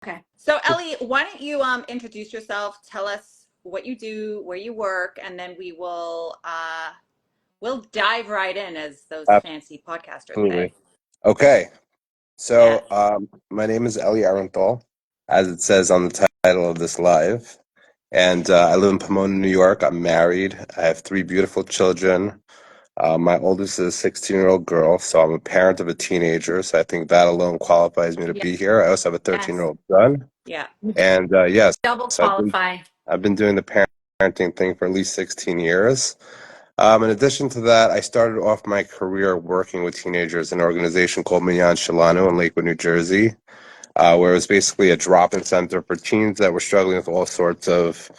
Okay. So Ellie, why don't you introduce yourself? Tell us what you do, where you work, and then we'll dive right in, as those fancy podcasters Absolutely. say. Okay. Yes. So, my name is Eli Erenthal, as it says on the title of this live. And I live in Pomona, New York. I'm married. I have three beautiful children. My oldest is a 16-year-old girl, so I'm a parent of a teenager. So I think that alone qualifies me to Yeah. be here. I also have a Yes. 13-year-old son. Yeah. And yes, Double so qualify. I've been doing the parenting thing for at least 16 years. In addition to that, I started off my career working with teenagers in an organization called Minyan Shalanu in Lakewood, New Jersey, where it was basically a drop-in center for teens that were struggling with all sorts of,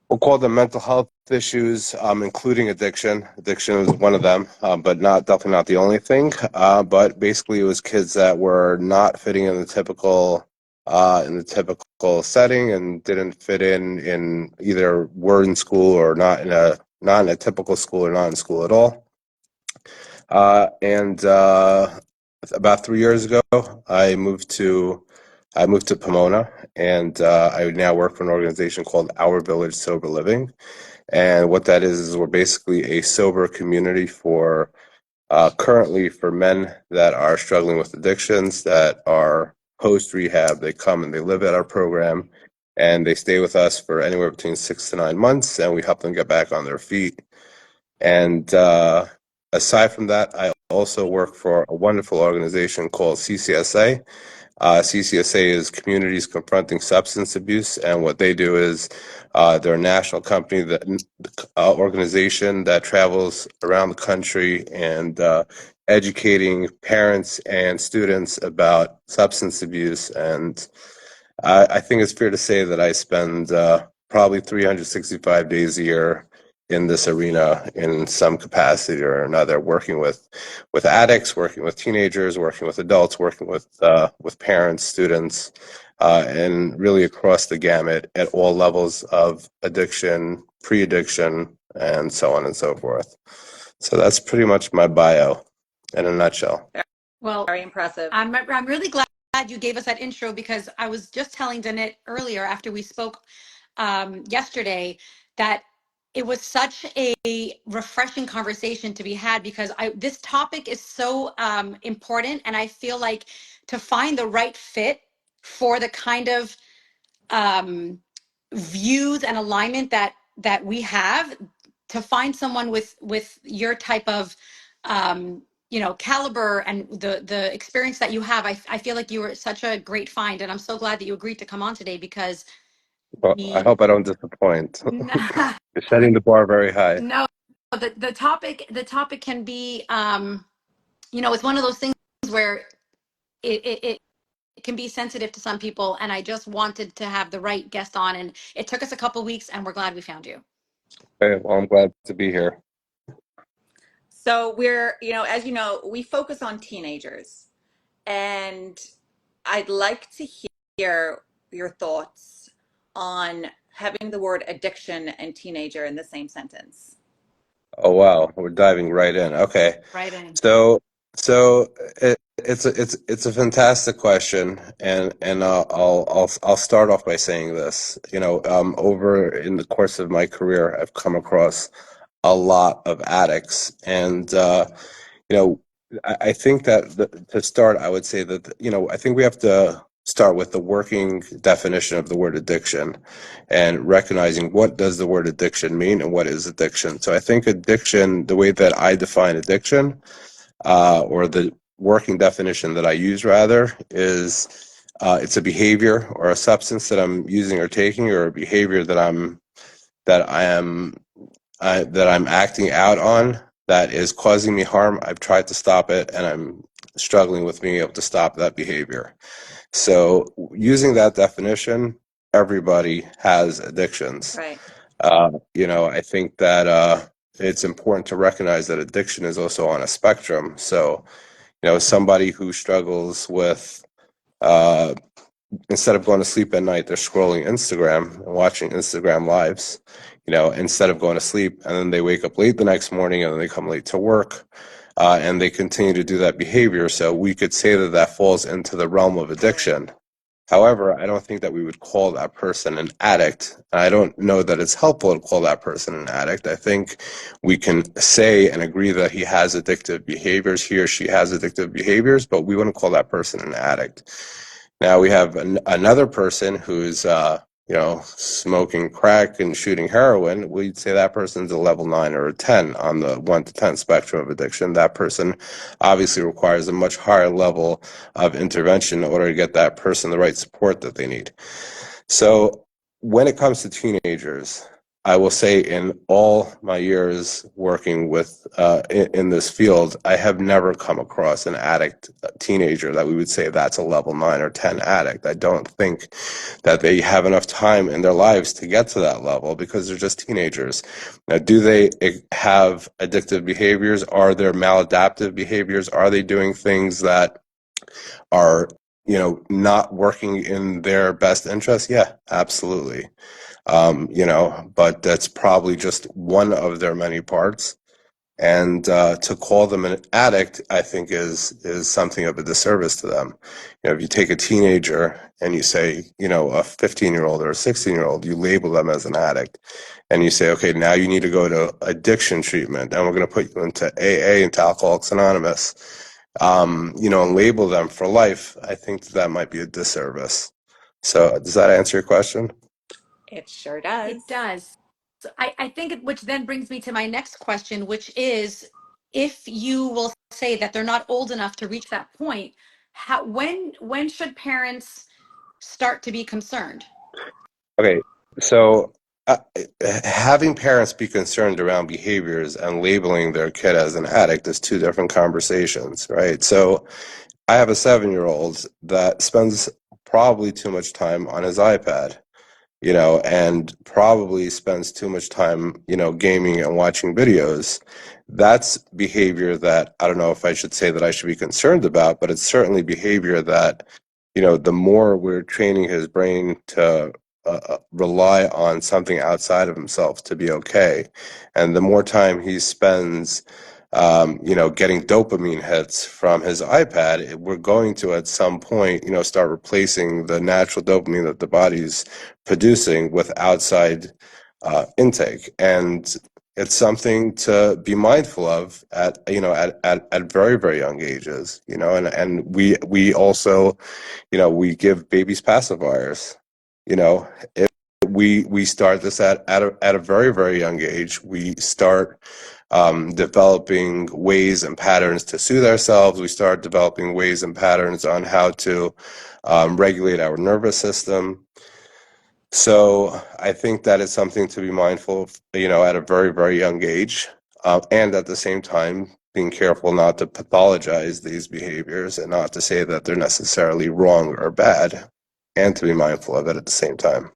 we'll call them mental health issues, including addiction. Addiction was one of them, but definitely not the only thing. But basically, it was kids that were not fitting in the typical setting and didn't fit in either were in school or not in a typical school or not in school at all. And about 3 years ago, I moved to I moved to Pomona, and I now work for an organization called Our Village Sober Living. And what that is we're basically a sober community for currently for men that are struggling with addictions that are post rehab. They come and they live at our program, and they stay with us for anywhere between 6 to 9 months, and we help them get back on their feet. And aside from that, I also work for a wonderful organization called CCSA. CCSA is Communities Confronting Substance Abuse, and what they do is they're a national company organization that travels around the country and educating parents and students about substance abuse. And I think it's fair to say that I spend probably 365 days a year in this arena in some capacity or another, working with addicts, working with teenagers, working with adults, working with parents, students, and really across the gamut at all levels of addiction, pre-addiction, and so on and so forth. So that's pretty much my bio in a nutshell. Well, Very impressive. I'm really glad you gave us that intro because I was just telling Danit earlier after we spoke yesterday that it was such a refreshing conversation to be had because this topic is so important, and I feel like to find the right fit for the kind of views and alignment that we have, to find someone with your type of caliber and the experience that you have, I feel like you were such a great find, and I'm so glad that you agreed to come on today because Well, I we hope I don't disappoint. You're setting the bar very high. no, the topic can be it's one of those things where it can be sensitive to some people, and I just wanted to have the right guest on, and it took us a couple weeks, and we're glad we found you. Okay, well, I'm glad to be here. So as you know, we focus on teenagers, and I'd like to hear your thoughts on having the word addiction and teenager in the same sentence. Oh wow, we're diving right in. Okay, Right in. so it's a fantastic question, and I'll start off by saying this. Over in the course of my career, I've come across a lot of addicts, and you know, I think that to start, I would say that I think we have to start with the working definition of the word addiction and recognizing what does the word addiction mean and what is addiction. So I think addiction, the way that I define addiction, or the working definition that I use rather, is it's a behavior or a substance that I'm using or taking, or a behavior that I am that I'm acting out on that is causing me harm. I've tried to stop it, and I'm struggling with being able to stop that behavior. So, using that definition, everybody has addictions. Right. I think that it's important to recognize that addiction is also on a spectrum. So, somebody who struggles with uh, instead of going to sleep at night, they're scrolling Instagram and watching Instagram lives, instead of going to sleep. And then they wake up late the next morning, and then they come late to work, and they continue to do that behavior. So we could say that falls into the realm of addiction. However, I don't think that we would call that person an addict. I don't know that it's helpful to call that person an addict. I think we can say and agree that he has addictive behaviors, he or she has addictive behaviors, but we wouldn't call that person an addict. Now we have another person who's, smoking crack and shooting heroin. We'd say that person's a level 9 or a 10 on the 1 to 10 spectrum of addiction. That person obviously requires a much higher level of intervention in order to get that person the right support that they need. So when it comes to teenagers, I will say in all my years working with in this field, I have never come across an addict teenager that we would say that's a level 9 or 10 addict. I don't think that they have enough time in their lives to get to that level because they're just teenagers. Now, do they have addictive behaviors? Are there maladaptive behaviors? Are they doing things that are not working in their best interest? Yeah, absolutely. But that's probably just one of their many parts. And to call them an addict, I think is something of a disservice to them. If you take a teenager and you say, a 15-year-old or a 16-year-old, you label them as an addict, and you say, okay, now you need to go to addiction treatment, and we're going to put you into AA, into Alcoholics Anonymous, and label them for life. I think that might be a disservice. So, does that answer your question? It sure does. It does. So I think which then brings me to my next question, which is if you will say that they're not old enough to reach that point, when should parents start to be concerned? Okay, so having parents be concerned around behaviors and labeling their kid as an addict is two different conversations, right? So I have a 7-year-old that spends probably too much time on his iPad, and probably spends too much time, gaming and watching videos. That's behavior that I don't know if I should say that I should be concerned about, but it's certainly behavior that, the more we're training his brain to rely on something outside of himself to be okay, and the more time he spends getting dopamine hits from his iPad, we're going to at some point, start replacing the natural dopamine that the body's producing with outside intake. And it's something to be mindful of at very, very young ages, and we also, we give babies pacifiers, if we start this at a very, very young age. We start developing ways and patterns to soothe ourselves. We start developing ways and patterns on how to regulate our nervous system. So I think that is something to be mindful of, at a very, very young age. And at the same time, being careful not to pathologize these behaviors and not to say that they're necessarily wrong or bad, and to be mindful of it at the same time.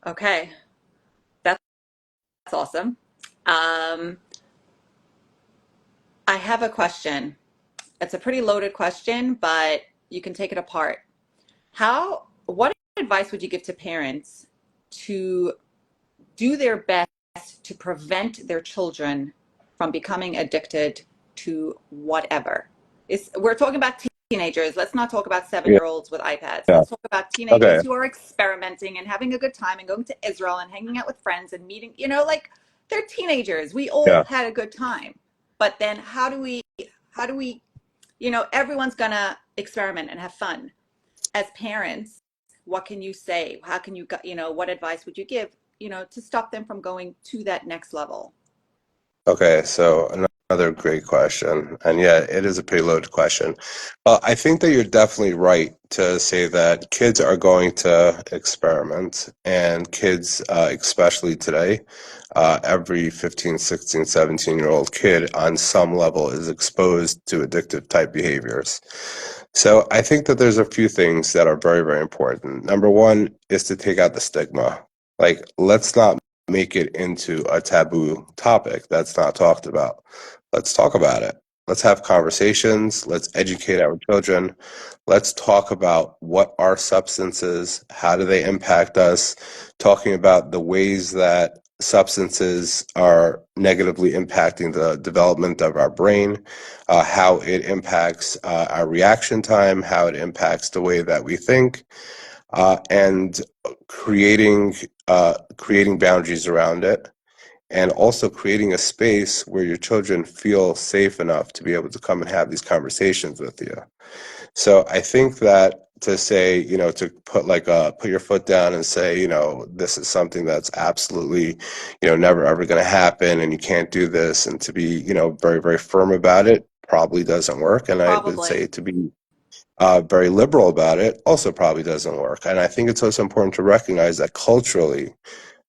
Okay. That's awesome. I have a question. It's a pretty loaded question, but you can take it apart. What advice would you give to parents to do their best to prevent their children from becoming addicted to whatever? We're talking about teenagers. Let's not talk about 7-year-olds with iPads. Yeah. Let's talk about Okay. teenagers who are experimenting and having a good time and going to Israel and hanging out with friends and meeting, like they're teenagers. We all Yeah. had a good time. But then how do we, everyone's gonna experiment and have fun. As parents, what can you say? How can you, what advice would you give, to stop them from going to that next level? Okay, so another great question. And yeah, it is a pretty loaded question. Well, I think that you're definitely right to say that kids are going to experiment, and kids, especially today, every 15, 16, 17-year-old kid on some level is exposed to addictive type behaviors. So I think that there's a few things that are very, very important. Number one is to take out the stigma. Like, let's not make it into a taboo topic that's not talked about. Let's talk about it. Let's have conversations. Let's educate our children. Let's talk about what are substances, how do they impact us, talking about the ways that substances are negatively impacting the development of our brain, how it impacts our reaction time, how it impacts the way that we think, and creating boundaries around it, and also creating a space where your children feel safe enough to be able to come and have these conversations with you. So I think that to say, to put your foot down and say, this is something that's absolutely, never ever going to happen, and you can't do this, and to be, very, very firm about it probably doesn't work. And I would Probably. say to be very liberal about it also probably doesn't work. And I think it's also important to recognize that culturally,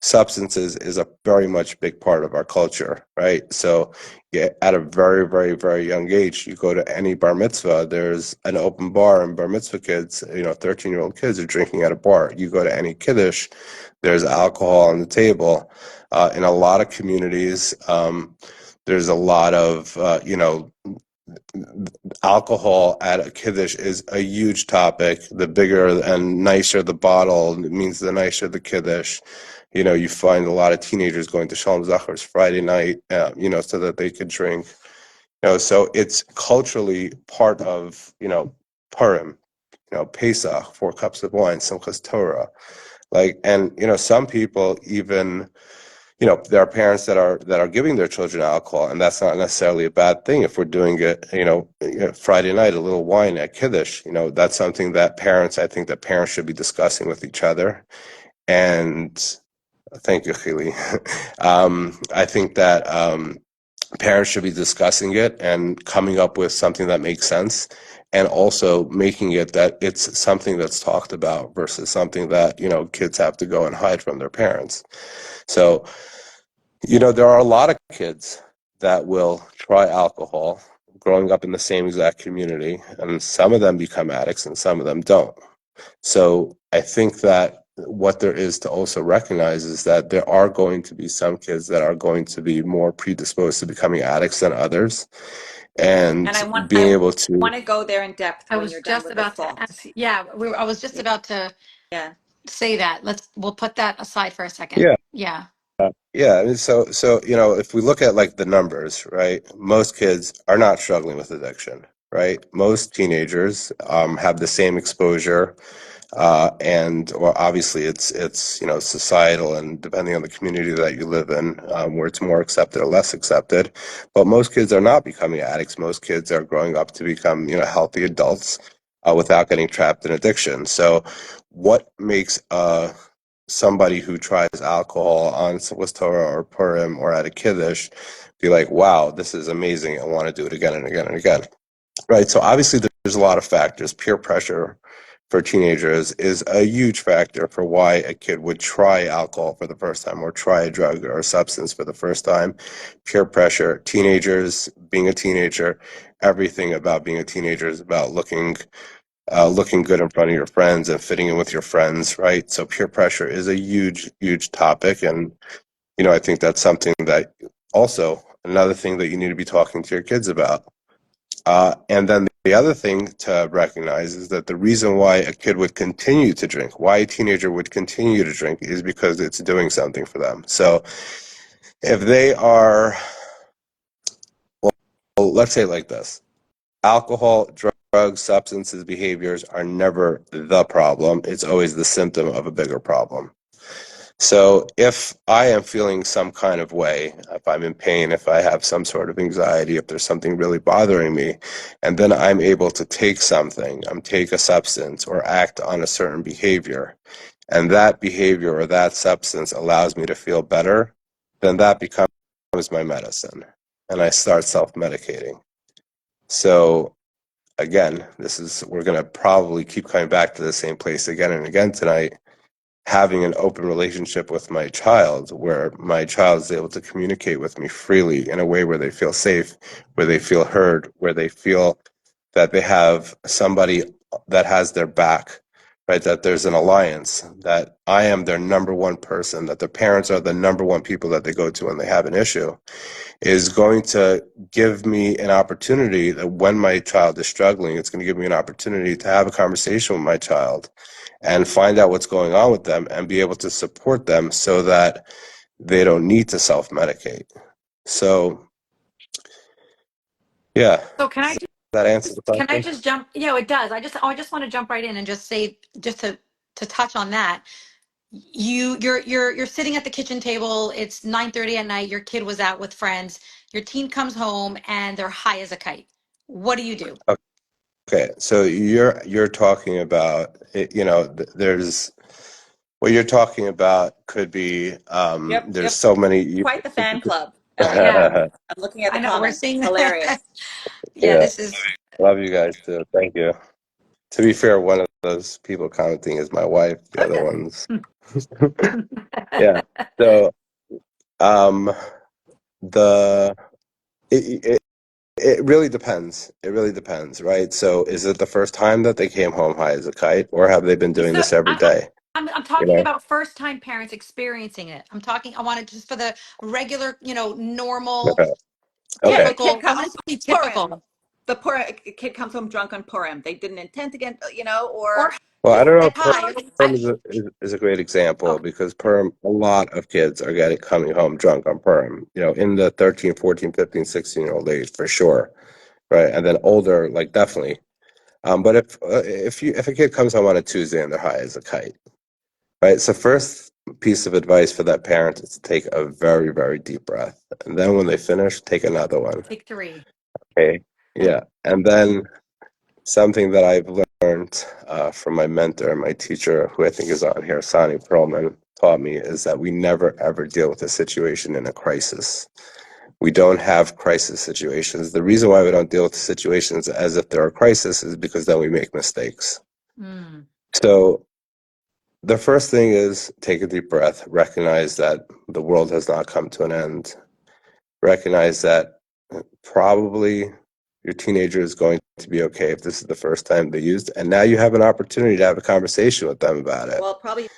substances is a very much big part of our culture, right? So yeah, at a very, very, very young age, you go to any bar mitzvah, there's an open bar, and bar mitzvah kids, 13-year-old kids are drinking at a bar. You go to any kiddush, there's alcohol on the table. In a lot of communities, there's a lot of, alcohol at a kiddush is a huge topic. The bigger and nicer the bottle, it means the nicer the kiddush. You find a lot of teenagers going to Shalom Zachar's Friday night, so that they could drink. So it's culturally part of, Purim, Pesach, 4 cups of wine, Simchas Torah. And, some people even, there are parents that are giving their children alcohol, and that's not necessarily a bad thing if we're doing it, Friday night, a little wine at Kiddush. That's something that I think that parents should be discussing with each other. And thank you, Chili. I think that parents should be discussing it and coming up with something that makes sense, and also making it that it's something that's talked about versus something that, kids have to go and hide from their parents. So, there are a lot of kids that will try alcohol growing up in the same exact community, and some of them become addicts and some of them don't. So I think that what there is to also recognize is that there are going to be some kids that are going to be more predisposed to becoming addicts than others. And And being I able to, want to go there in depth I when was you're done just with this about to thought. ask. Yeah, I was just Yeah. about to Yeah. say that. We'll put that aside for a second. yeah, Yeah. yeah. And so, if we look at like the numbers, right, most kids are not struggling with addiction, right? Most teenagers have the same exposure. And well, obviously it's societal, and depending on the community that you live in, where it's more accepted or less accepted. But most kids are not becoming addicts. Most kids are growing up to become healthy adults without getting trapped in addiction. So, what makes somebody who tries alcohol on Simchas Torah or Purim or at a kiddush be like, wow, this is amazing, I want to do it again and again and again? Right. So obviously there's a lot of factors. Peer pressure for teenagers is a huge factor for why a kid would try alcohol for the first time or try a drug or a substance for the first time. Peer pressure, teenagers, being a teenager, everything about being a teenager is about looking good in front of your friends and fitting in with your friends, right? So peer pressure is a huge, huge topic. And, I think that's something that also another thing that you need to be talking to your kids about. And then the other thing to recognize is that the reason why a kid would continue to drink, why a teenager would continue to drink, is because it's doing something for them. So if they are, well, let's say it like this: alcohol, drugs, substances, behaviors are never the problem. It's always the symptom of a bigger problem. So if I am feeling some kind of way, if I'm in pain, if I have some sort of anxiety, if there's something really bothering me, and then I'm able to take something, take a substance or act on a certain behavior, and that behavior or that substance allows me to feel better, then that becomes my medicine. And I start self-medicating. So again, we're going to probably keep coming back to the same place again and again tonight. Having an open relationship with my child, where my child is able to communicate with me freely in a way where they feel safe, where they feel heard, where they feel that they have somebody that has their back, right? That there's an alliance, that I am their number one person, that their parents are the number one people that they go to when they have an issue, is going to give me an opportunity that when my child is struggling, it's going to give me an opportunity to have a conversation with my child and find out what's going on with them and be able to support them so that they don't need to self-medicate. So, yeah, So can I does that answer the can I question? just jump? Yeah, it does. I just want to jump right in and just say, just to touch on that. You're sitting at the kitchen table. It's 9:30 at night. Your kid was out with friends. Your teen comes home and they're high as a kite. What do you do? Okay, so you're talking about there's what you're talking about could be Yep, there's yep. so many. Quite the fan club, Ellie. Yeah, Yeah, I'm looking at I the know. We're comments. seeing. Hilarious. Yeah, this is. love you guys too. Thank you. To be fair, one of those people commenting is my wife. The other ones, yeah. So um, the it, it it really depends. It really depends, right? So is it the first time that they came home high as a kite, or have they been doing So this every day? I'm You talking know? about first time parents experiencing it. I'm talking. I want it just for the regular, normal, Okay. Yeah, Okay. the kid typical. I comes want it to be Purim. typical. The poor kid comes home drunk on Purim. They didn't intend to get, Or or Well, I just don't know if high. Perm is a great example Okay. because Perm, a lot of kids are getting coming home drunk on Perm, in the 13, 14, 15, 16-year-old age for sure, right? And then older, like definitely. But if a kid comes home on a Tuesday and they're high as a kite, right? So first piece of advice for that parent is to take a very, very deep breath. And then when they finish, take another one. Take three. Okay. Thank. Yeah. And then something that I've learned from my mentor, my teacher, who I think is on here, Sonny Perlman, taught me is that we never ever deal with a situation in a crisis. We don't have crisis situations. The reason why we don't deal with situations as if they're a crisis is because then we make mistakes. Mm. So the first thing is take a deep breath, recognize that the world has not come to an end, recognize that probably your teenager is going to be okay if this is the first time they used, and now you have an opportunity to have a conversation with them about it. well, probably you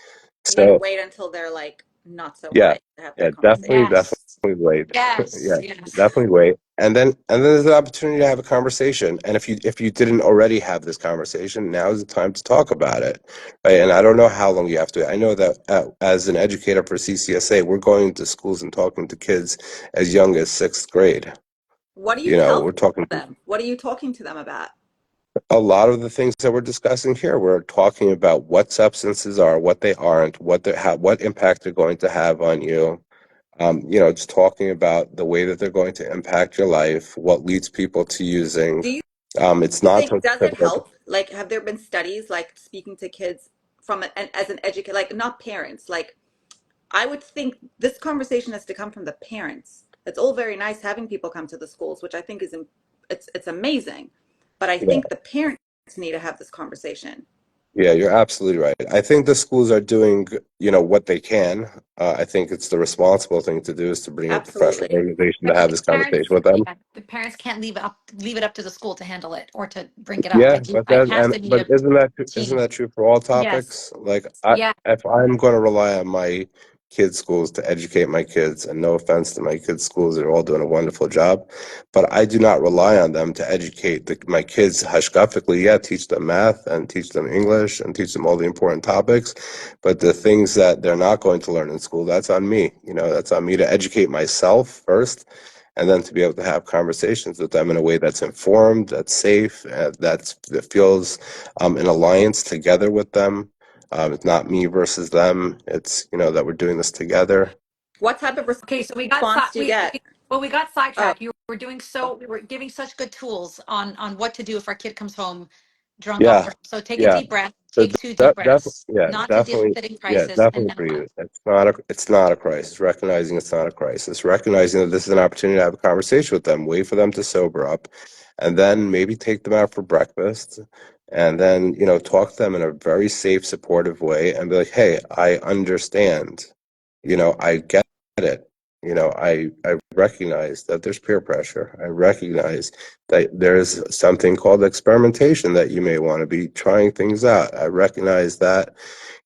got to So wait until they're like not so yeah, high to have yeah, that conversation. Yes. definitely wait. Yes. Yeah, Yes. definitely wait, and then there's an opportunity to have a conversation. And if you didn't already have this conversation, now is the time to talk about it, right? And I don't know how long you have to. I know that as an educator for CCSA, we're going to schools and talking to kids as young as sixth grade. What do you tell We're talking them? What are you talking to them about? a lot of the things that we're discussing here. We're talking about what substances are, what they aren't, what impact they're going to have on you. Just talking about the way that they're going to impact your life, what leads people to using. Do you It's not think so does it typical. help? Like, have there been studies like speaking to kids from as an educator, like not parents? Like, I would think this conversation has to come from the parents. It's all very nice having people come to the schools, which I think is it's amazing, but I Yeah, think the parents need to have this conversation. yeah, you're absolutely right. I think the schools are doing, what they can. I think it's the responsible thing to do is to bring in a professional Absolutely. organization to But have the this conversation parents, with them. yeah, the parents can't leave it up to the school to handle it or to bring it up. Yeah, It has to be but a isn't team. that true for all Yes. topics? Like Yeah. if I'm going to rely on my kids' schools to educate my kids, and no offense to my kids' schools, they're all doing a wonderful job, but I do not rely on them to educate my kids hushguffically. Yeah, teach them math and teach them English and teach them all the important topics, but the things that they're not going to learn in school, that's on me. That's on me to educate myself first and then to be able to have conversations with them in a way that's informed, that's safe, that feels in alliance together with them. It's not me versus them. It's that we're doing this together. What type of Okay, so response do you get? we got Oh, sidetracked. You were doing so we were giving such good tools on what to do if our kid comes home drunk off. Yeah, So take a yeah. deep breath, So take two deep breaths, not to deal definitely, with it in yeah, crisis, and definitely then for what? you. It's not a crisis. Recognizing it's not a crisis. Recognizing that this is an opportunity to have a conversation with them. Wait for them to sober up, and then maybe take them out for breakfast, and then talk to them in a very safe, supportive way, and be like, "Hey, I understand. I get it. I recognize that there's peer pressure. I recognize that there's something called experimentation that you may want to be trying things out. I recognize that,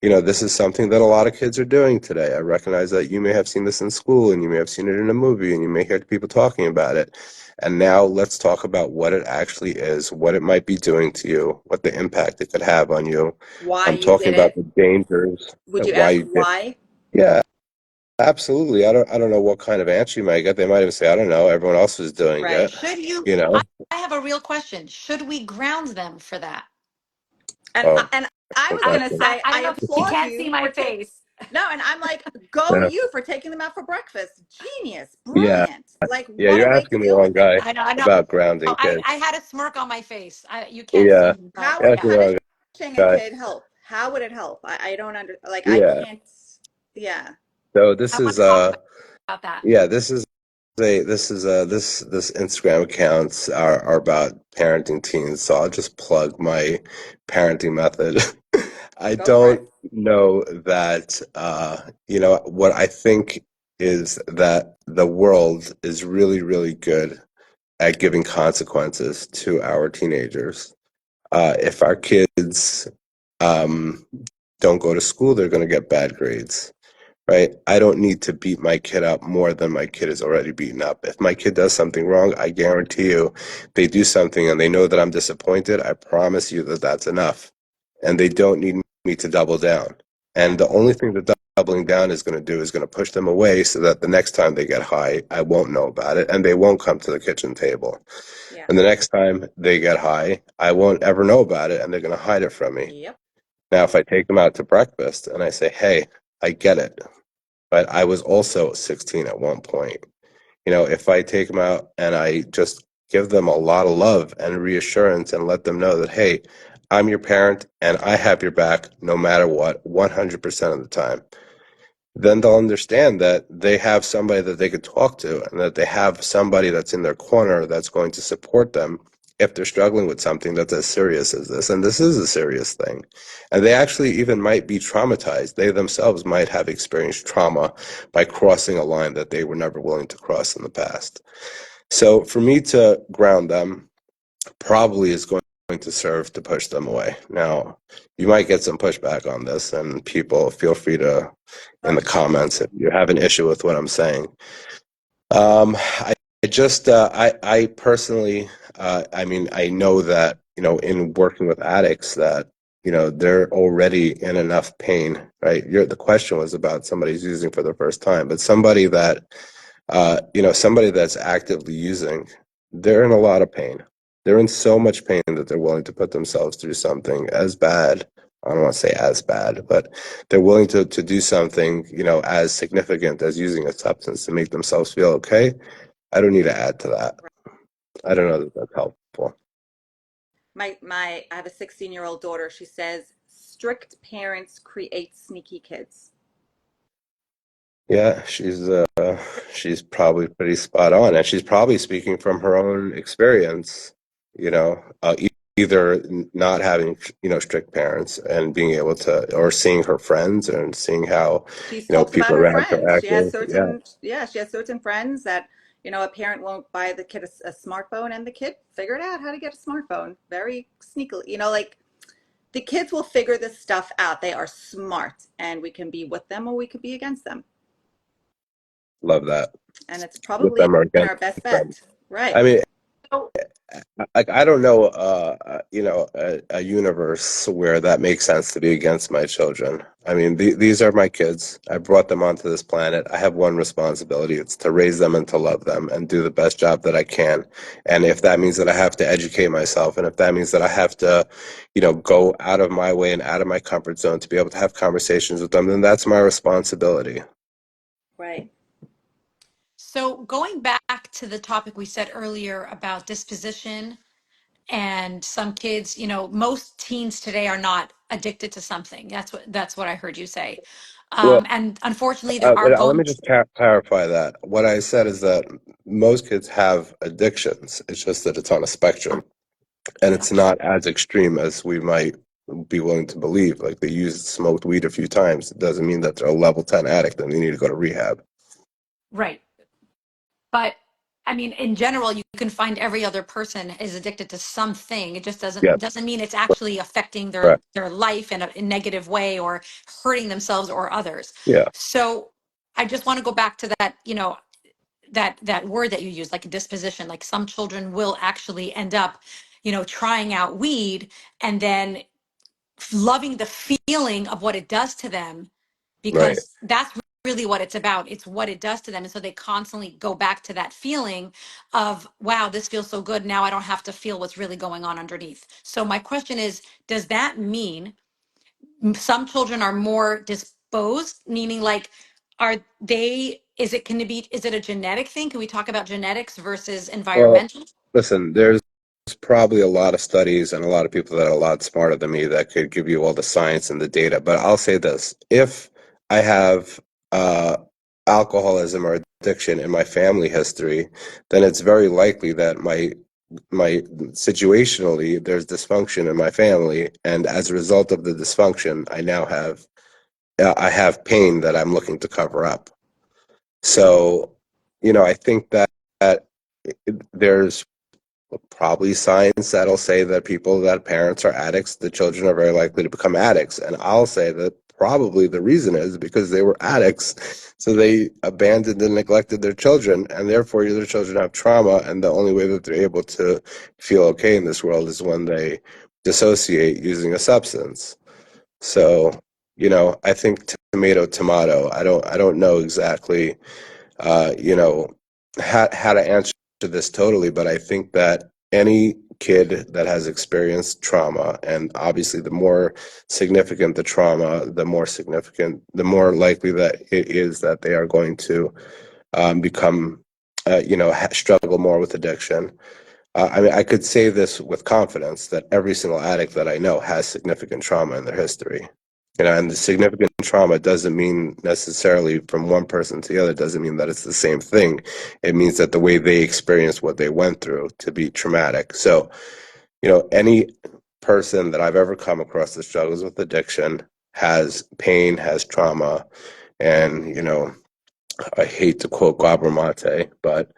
this is something that a lot of kids are doing today. I recognize that you may have seen this in school and you may have seen it in a movie and you may hear people talking about it. And now let's talk about what it actually is, what it might be doing to you, what the impact it could have on you. why I'm you talking did about it? the dangers, Would you why ask you did. why? Yeah, absolutely. I don't know what kind of answer you might get. They might even say, I don't know, everyone else was doing Right. it, Should you, you I, know? I have a real question. Should we ground them for that? And Oh, and I good was gonna question. say I don't I know if you applaud can't see you my for face. no, and I'm like, go Yeah. you for taking them out for breakfast. Genius, Yeah. brilliant. Like, Yeah, what a you're way to asking the deal wrong with it. guy I know. about Oh, grounding I kids. had a smirk on my face. You can't see Yeah. me, but How You're would asking yeah. the wrong punishing a guy. kid help? How would it help? I don't like I Yeah. can't. Yeah. So I want to talk about that. yeah, this Instagram accounts are about parenting teens. So I'll just plug my parenting method. I Go for it. don't know that what I think is that the world is really, really good at giving consequences to our teenagers. If our kids um, don't go to school, they're going to get bad grades, right? I don't need to beat my kid up more than my kid is already beaten up. If my kid does something wrong, I guarantee you they do something and they know that I'm disappointed. I promise you that that's enough. And they don't need me to double down. Yeah. And the only thing that doubling down is going to do is going to push them away so that the next time they get high, I won't know about it and they won't come to the kitchen table. Yeah. And the next time they get high, I won't ever know about it and they're going to hide it from me. Yep. Now, if I take them out to breakfast and I say, hey, I get it, but I was also 16 at one point. If I take them out and I just give them a lot of love and reassurance and let them know that, hey, I'm your parent and I have your back no matter what, 100% of the time, then they'll understand that they have somebody that they could talk to and that they have somebody that's in their corner that's going to support them if they're struggling with something that's as serious as this. And this is a serious thing. And they actually even might be traumatized. They themselves might have experienced trauma by crossing a line that they were never willing to cross in the past. So for me to ground them probably is going to serve to push them away. Now, you might get some pushback on this, and people feel free to in Oh, the comments if you have an issue with what I'm saying. I personally, I mean, I know that, in working with addicts that, they're already in enough pain, right? The question was about somebody who's using for the first time, but somebody that's actively using, they're in a lot of pain. They're in so much pain that they're willing to put themselves through something as bad. I don't want to say as bad, but they're willing to do something, as significant as using a substance to make themselves feel okay. I don't need to add to that. I don't know that that's helpful. I have a 16-year-old daughter. She says strict parents create sneaky kids. Yeah, she's probably pretty spot on, and she's probably speaking from her own experience. Either not having strict parents and being able to, or seeing her friends and seeing how She talks people about her around her friends. acting. Yeah, She has certain friends that, a parent won't buy the kid a smartphone and the kid figured out how to get a smartphone very sneakily. Like the kids will figure this stuff out. They are smart and we can be with them or we could be against them. love that. And it's With probably them or our against best them. bet. Right. I mean, So like I don't know, a universe where that makes sense to be against my children. I mean, these are my kids. I brought them onto this planet. I have one responsibility. It's to raise them and to love them and do the best job that I can. And if that means that I have to educate myself, and if that means that I have to, go out of my way and out of my comfort zone to be able to have conversations with them, then that's my responsibility. Right. So going back to the topic we said earlier about disposition and some kids, most teens today are not addicted to something. That's what I heard you say. Well, And unfortunately, there are let me going to, just clarify that. What I said is that most kids have addictions. It's just that it's on a spectrum, and it's not as extreme as we might be willing to believe. Like they smoked weed a few times. It doesn't mean that they're a level 10 addict and they need to go to rehab. right. But I mean, in general, you can find every other person is addicted to something. It just Yeah, doesn't mean it's actually affecting their correct. their life in a negative way or hurting themselves or others. Yeah, So I just want to go back to that, that word that you use, like a disposition. Like some children will actually end up, trying out weed and then loving the feeling of what it does to them right. because that's really what it's about. It's what it does to them. And so they constantly go back to that feeling of, wow, this feels so good. Now I don't have to feel what's really going on underneath. So my question is, does that mean some children are more disposed, meaning like, are they, is it a genetic thing? Can we talk about genetics versus Well, environmental? listen, there's probably a lot of studies and a lot of people that are a lot smarter than me that could give you all the science and the data. But I'll say this: if I have alcoholism or addiction in my family history, then it's very likely that my situationally there's dysfunction in my family, and as a result of the dysfunction, I have pain that I'm looking to cover up. So, I think that there's probably science that'll say that parents are addicts, the children are very likely to become addicts. And I'll say that probably the reason is because they were addicts. So they abandoned and neglected their children, and therefore their children have trauma. And the only way that they're able to feel okay in this world is when they dissociate using a substance. So, I think tomato, tomato. I don't know exactly uh, you know, how to answer this totally, but I think that any kid that has experienced trauma, and obviously the more significant the trauma, the more likely that it is that they are going to become, struggle more with addiction. I mean, I could say this with confidence that every single addict that I know has significant trauma in their history. And the significant trauma doesn't mean necessarily from one person to the other, doesn't mean that it's the same thing. It means that the way they experience what they went through to be traumatic. So, any person that I've ever come across that struggles with addiction has pain, has trauma, and, I hate to quote Gabor Mate, but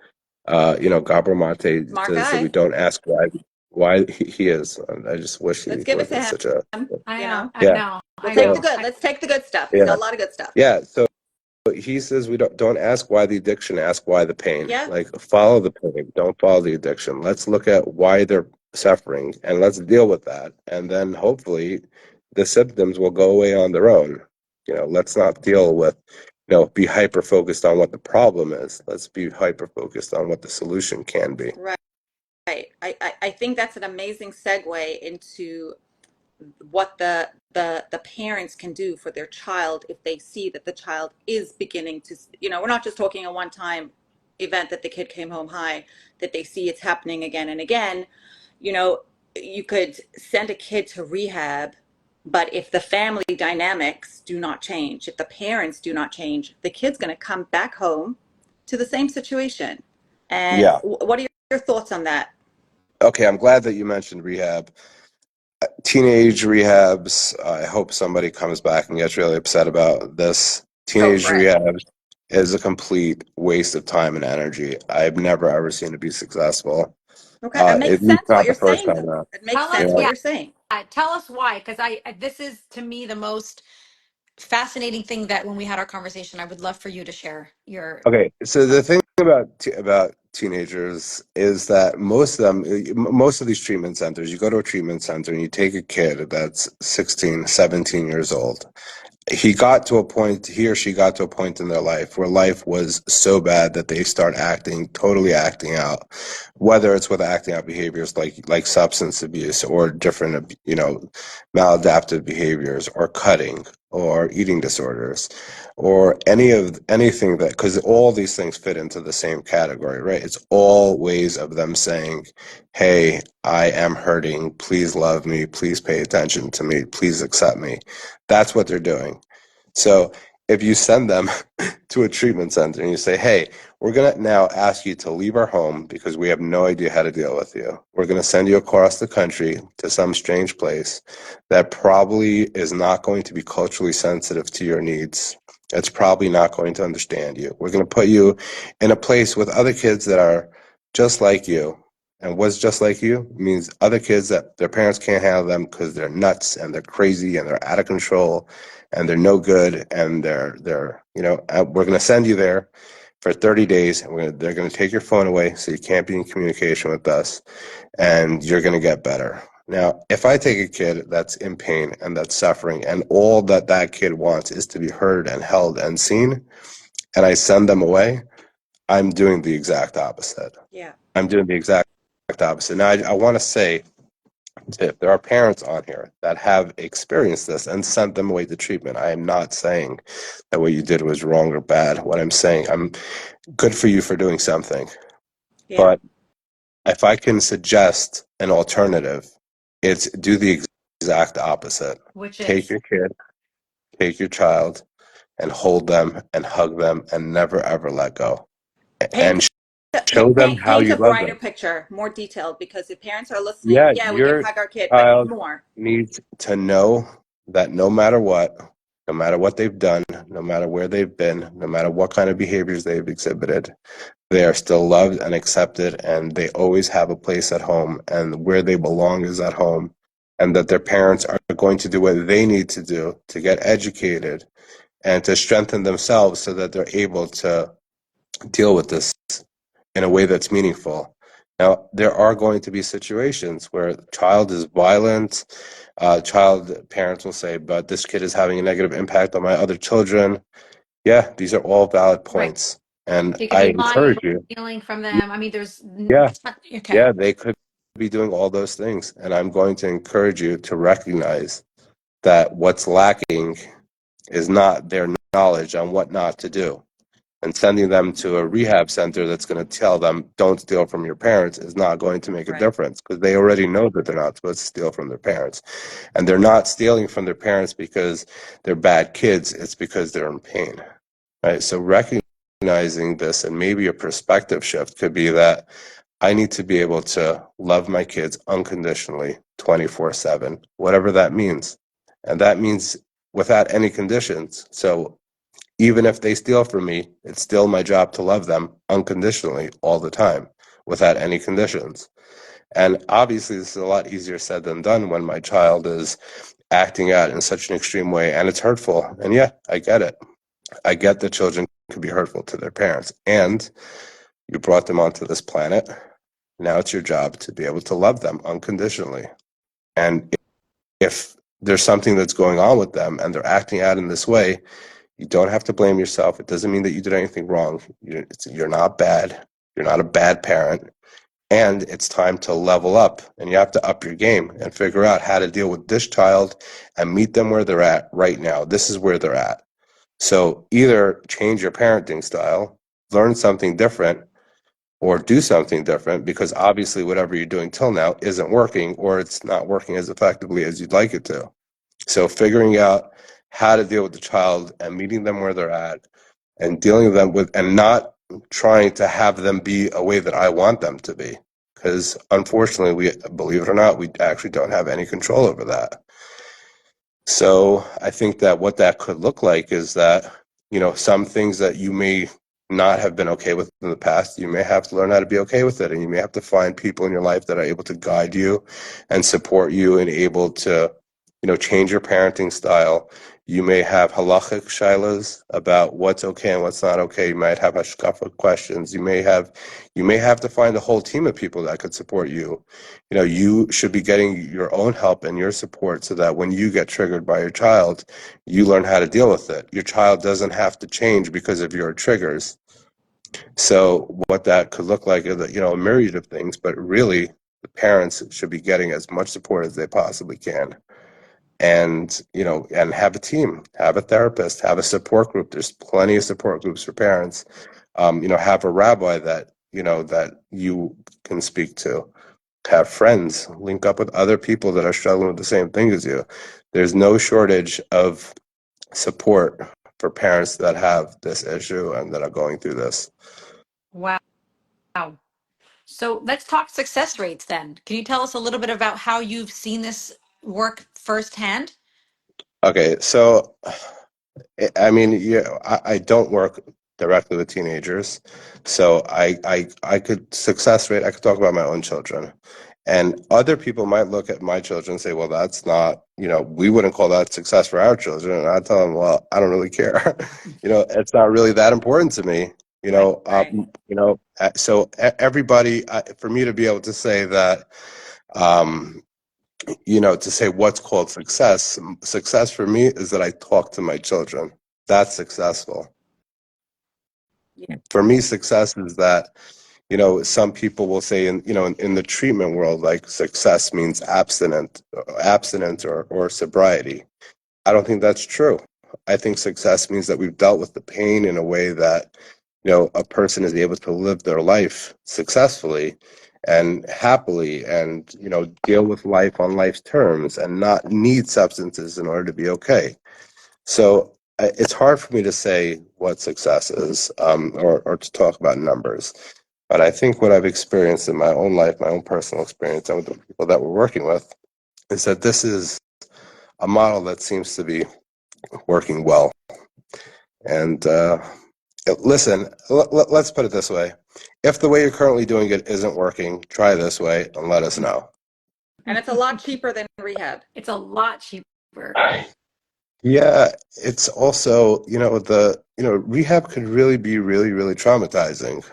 Gabor Mate Smart says that we guy. don't ask why he is. I just wish he Let's give it wasn't to such a him. I You know, know, I yeah. know, we'll I take the So know. good. Let's take the good stuff. He's got yeah, a lot of good stuff. yeah. So he says we don't ask why the addiction, ask why the pain. Yeah. Like follow the pain, don't follow the addiction. Let's look at why they're suffering and let's deal with that. And then hopefully the symptoms will go away on their own. Let's not deal with, be hyper focused on what the problem is. Let's be hyper focused on what the solution can be. Right. Right. I think that's an amazing segue into what the parents can do for their child if they see that the child is beginning to, we're not just talking a one-time event that the kid came home high, that they see it's happening again and again. you know you could send a kid to rehab, but if the family dynamics do not change, if the parents do not change, the kid's going to come back home to the same situation. And Yeah. what are your thoughts on that? Okay. I'm glad that you mentioned rehab. Teenage rehabs, I hope somebody comes back and gets really upset about this. Go Teenage for it. rehabs is a complete waste of time and energy. I've never ever seen it be successful. Okay, it makes At least sense what not you're the first saying, time though. around. It makes Tell us, sense Yeah. what yeah, you're saying. tell us why, because this is to me the most fascinating thing that when we had our conversation, I would love for you to share your Okay, so the thoughts. thing about teenagers is that most of these treatment centers, you go to a treatment center and you take a kid that's 16, 17 years old. He or she got to a point in their life where life was so bad that they start totally acting out, whether it's with acting out behaviors like substance abuse or different, maladaptive behaviors or cutting or eating disorders or anything that, because all these things fit into the same category, right? It's all ways of them saying, hey, I am hurting, please love me, please pay attention to me, please accept me. That's what they're doing. So if you send them to a treatment center and you say, hey, we're going to now ask you to leave our home because we have no idea how to deal with you. We're going to send you across the country to some strange place that probably is not going to be culturally sensitive to your needs. It's probably not going to understand you. We're going to put you in a place with other kids that are just like you. And what's just like you means other kids that their parents can't handle them because they're nuts and they're crazy and they're out of control and they're no good and we're going to send you there for 30 days and they're going to take your phone away so you can't be in communication with us and you're going to get better. Now, if I take a kid that's in pain and that's suffering, and all that that kid wants is to be heard and held and seen, and I send them away, I'm doing the exact opposite. Yeah. I'm doing the exact opposite. Now, I want to say, if there are parents on here that have experienced this and sent them away to treatment, I am not saying that what you did was wrong or bad. What I'm saying, I'm good for you for doing something. Yeah. But if I can suggest an alternative, it's do the exact opposite. Which Take is your kid, take your child, and hold them and hug them and never ever let go. Paint And show them how paint you a love brighter them. picture, more detailed, because if parents are listening, Yeah, yeah, we can your hug our kid, but child more. needs to know that no matter what they've done, no matter where they've been, no matter what kind of behaviors they've exhibited, they are still loved and accepted, and they always have a place at home, and where they belong is at home, and that their parents are going to do what they need to do to get educated and to strengthen themselves so that they're able to deal with this in a way that's meaningful. Now, there are going to be situations where the child is violent. Child parents will say, but this kid is having a negative impact on my other children. Yeah, these are all valid right. points. And They could I be lying, encourage you, stealing from them. I mean, there's yeah, okay. yeah, they could be doing all those things. And I'm going to encourage you to recognize that what's lacking is not their knowledge on what not to do. And sending them to a rehab center that's going to tell them don't steal from your parents is not going to make a Right. difference, because they already know that they're not supposed to steal from their parents. And they're not stealing from their parents because they're bad kids, it's because they're in pain. Right? So recognizing this, and maybe a perspective shift could be that I need to be able to love my kids unconditionally 24/7, whatever that means. And that means without any conditions. So even if they steal from me, it's still my job to love them unconditionally all the time without any conditions. And obviously, this is a lot easier said than done when my child is acting out in such an extreme way and it's hurtful. And yeah, I get it. I get that children can be hurtful to their parents. And you brought them onto this planet. Now it's your job to be able to love them unconditionally. And if there's something that's going on with them and they're acting out in this way, you don't have to blame yourself. It doesn't mean that you did anything wrong. You're not bad. You're not a bad parent. And it's time to level up, and you have to up your game and figure out how to deal with this child and meet them where they're at right now. This is where they're at. So either change your parenting style, learn something different, or do something different, because obviously whatever you're doing till now isn't working, or it's not working as effectively as you'd like it to. So figuring out how to deal with the child and meeting them where they're at and dealing with them with, and not trying to have them be a way that I want them to be. Because unfortunately, we, believe it or not, we actually don't have any control over that. So I think that what that could look like is that, some things that you may not have been okay with in the past, you may have to learn how to be okay with it. And you may have to find people in your life that are able to guide you and support you and able to, change your parenting style. You may have halachic shilas about what's okay and what's not okay. You might have hashkafa questions. You may have to find a whole team of people that could support you. You should be getting your own help and your support so that when you get triggered by your child, you learn how to deal with it. Your child doesn't have to change because of your triggers. So what that could look like is, a myriad of things, but really the parents should be getting as much support as they possibly can. And, and have a team, have a therapist, have a support group. There's plenty of support groups for parents. Have a rabbi that you can speak to. Have friends, link up with other people that are struggling with the same thing as you. There's no shortage of support for parents that have this issue and that are going through this. Wow. So let's talk success rates then. Can you tell us a little bit about how you've seen this work firsthand? Okay, so I mean, yeah, I don't work directly with teenagers, so I could success rate. I could talk about my own children, and other people might look at my children and say, "Well, that's not, we wouldn't call that success for our children." And I tell them, "Well, I don't really care. It's not really that important to me." Right. Right. So everybody, for me to be able to say that, um, to say what's called success. Success for me is that I talk to my children. That's successful. Yeah. For me, success is that, some people will say in the treatment world, like success means abstinent or sobriety. I don't think that's true. I think success means that we've dealt with the pain in a way that, a person is able to live their life successfully and happily and, deal with life on life's terms and not need substances in order to be okay. So it's hard for me to say what success is, or to talk about numbers. But I think what I've experienced in my own life, my own personal experience, and with the people that we're working with, is that this is a model that seems to be working well. And listen, let's put it this way. If the way you're currently doing it isn't working, try this way and let us know. And it's a lot cheaper than rehab. It's a lot cheaper. Yeah, it's also, rehab could really be really, really traumatizing,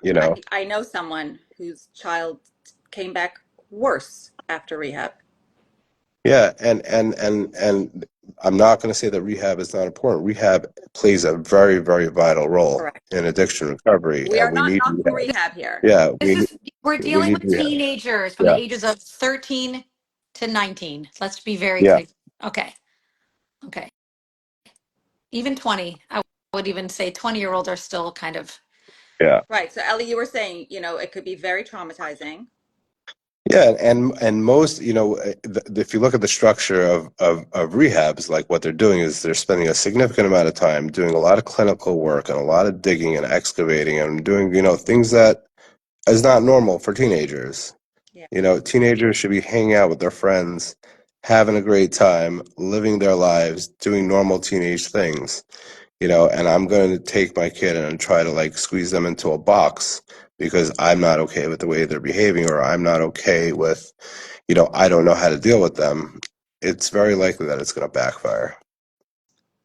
you know. I know someone whose child came back worse after rehab. Yeah, and I'm not going to say that rehab is not important. Rehab plays a very, very vital role Correct. in addiction recovery, We and are we not need knocking rehab. rehab here. Yeah, We're we dealing need with rehab. teenagers from the Yeah, ages of 13 to 19. Let's be very yeah, clear. Okay. Okay. Even 20. I would even say 20-year-olds are still kind of. yeah. Right. So Ellie, you were saying, it could be very traumatizing. Yeah, and most, if you look at the structure of rehabs, like what they're doing is they're spending a significant amount of time doing a lot of clinical work and a lot of digging and excavating and doing, things that is not normal for teenagers. Yeah. Teenagers should be hanging out with their friends, having a great time, living their lives, doing normal teenage things. And I'm going to take my kid and try to like squeeze them into a box because I'm not okay with the way they're behaving, or I'm not okay with, I don't know how to deal with them. It's very likely that it's going to backfire.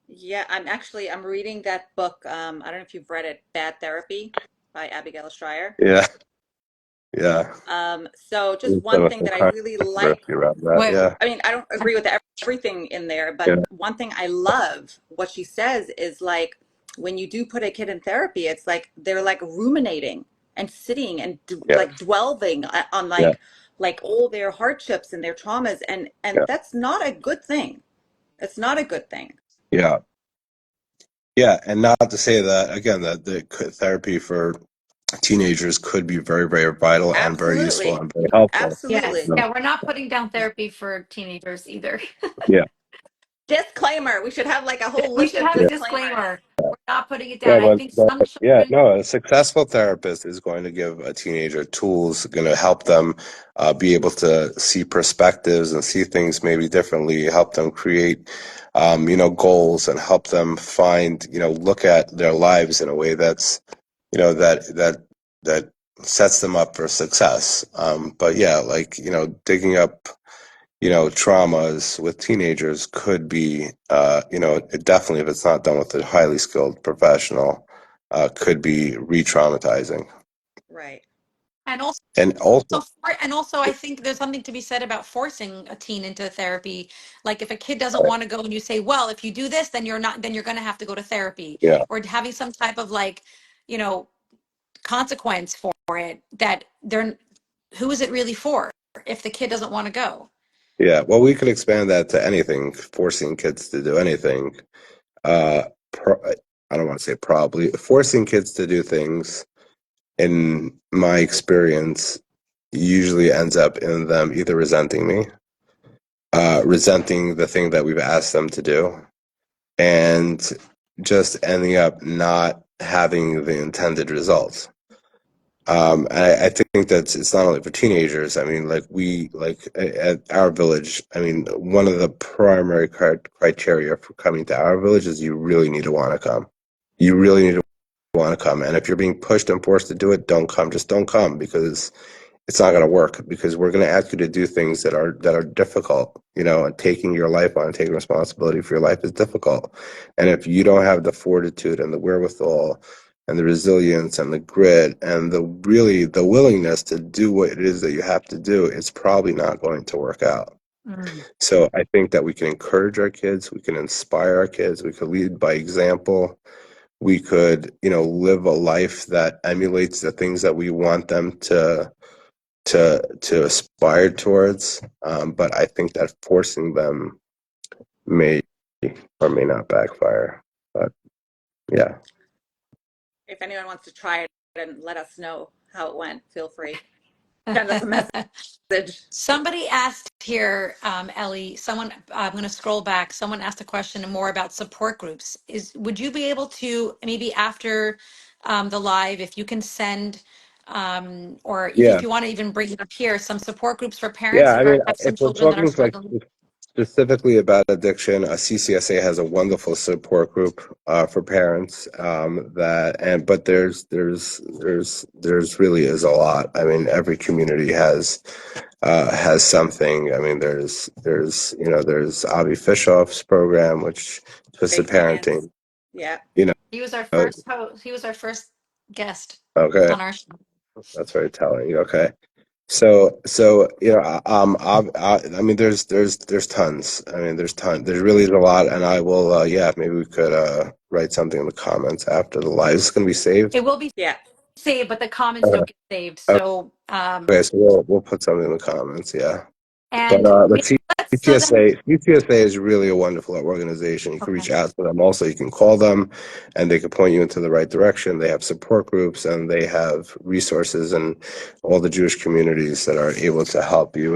Yeah, I'm reading that book. I don't know if you've read it, Bad Therapy by Abigail Schreier. Yeah, yeah. So just There's one been thing some that I really like, controversy around that. Wait, Yeah, I mean, I don't agree with everything in there, but yeah, one thing I love what she says is like when you do put a kid in therapy, it's like they're like ruminating and sitting and yeah, like dwelling on yeah, like all their hardships and their traumas, and yeah, that's not a good thing. It's not a good thing. yeah. Yeah, and not to say that again that the therapy for teenagers could be very, very vital and very useful Absolutely. and very helpful. yes. Absolutely. Yeah, we're not putting down therapy for teenagers either. Yeah, Disclaimer. We should have like a whole We list should of have a yeah, disclaimers. disclaimer. We're not putting it yeah, down. I think but some yeah, children. no, a successful therapist is going to give a teenager tools, going to help them be able to see perspectives and see things maybe differently, help them create, goals, and help them find, look at their lives in a way that's, that sets them up for success. But yeah, like, digging up traumas with teenagers could be, it definitely, if it's not done with a highly skilled professional, could be re-traumatizing. Right. And also, And also, I think there's something to be said about forcing a teen into therapy. Like if a kid doesn't right, want to go and you say, well, if you do this, then you're not, then you're going to have to go to therapy, yeah, or having some type of like, you know, consequence for it that they're, who is it really for if the kid doesn't want to go? yeah. Well, we could expand that to anything, forcing kids to do anything. Uh, I don't want to say probably, forcing kids to do things, in my experience, usually ends up in them either resenting me, resenting the thing that we've asked them to do, and just ending up not having the intended results. I think that it's not only for teenagers. I mean, like at our village, I mean, one of the primary criteria for coming to our village is you really need to want to come. You really need to want to come. And if you're being pushed and forced to do it, don't come. Just don't come, because it's not going to work, because we're going to ask you to do things that are difficult, and taking your life on, taking responsibility for your life is difficult. And if you don't have the fortitude and the wherewithal and the resilience and the grit and the willingness to do what it is that you have to do, it's probably not going to work out. So I think that we can encourage our kids, we can inspire our kids, we could lead by example. We could, live a life that emulates the things that we want them to aspire towards. But I think that forcing them may or may not backfire. But yeah. If anyone wants to try it and let us know how it went, feel free. Send us a message. Somebody asked here, Ellie, I'm going to scroll back. Someone asked a question more about support groups. Would you be able to, maybe after the live, if you can send, or even Yeah. if you want to even bring it up here, some support groups for Yeah. parents I or mean, have if some we're children that are talking struggling? specifically about addiction, CCSA has a wonderful support group for parents. But there's really is a lot. I mean, every community has something. I mean, there's Avi Fishoff's program, which twisted Safe Hands. parenting. Yeah. You know, He was our first host. He was our first guest okay, on our show. that's very telling. Okay. So I mean, there's tons. I mean, there's tons. There really is a lot, and I will. Yeah, maybe we could write something in the comments after the live. Is going to be saved. It will be Yeah. saved, but the comments Uh, don't get saved. So, okay, so we'll put something in the comments. Yeah, and but so then, CTSA is really a wonderful organization. You can okay. reach out to them. Also, you can call them, and they can point you into the right direction. They have support groups, and they have resources and all the Jewish communities that are able to help you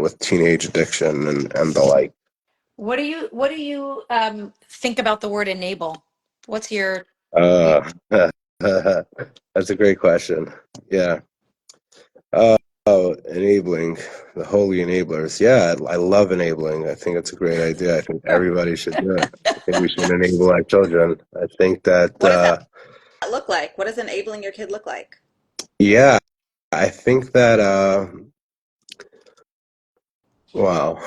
with teenage addiction and the like. What do you think about the word enable? What's your view? Uh, that's a great question. Yeah. Uh, oh, enabling the holy enablers. Yeah, I love enabling. I think it's a great idea. I think everybody should do it. I think we should enable our children. I think that, What does that look like? What does enabling your kid look like? yeah, I think that, wow.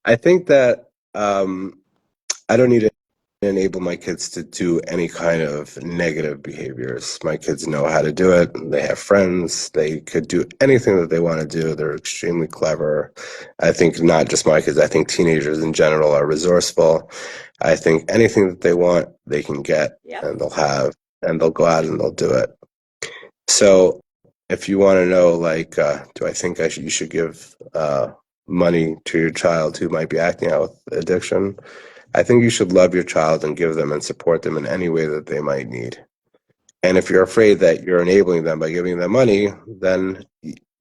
I think that I don't need to enable my kids to do any kind of negative behaviors. My kids know how to do it. They have friends. They could do anything that they want to do. They're extremely clever. I think not just my kids, I think teenagers in general are resourceful. I think anything that they want, they can get Yep. and they'll have, and they'll go out and they'll do it. So if you want to know, like, do I think you should give money to your child who might be acting out with addiction? I think you should love your child and give them and support them in any way that they might need. And if you're afraid that you're enabling them by giving them money, then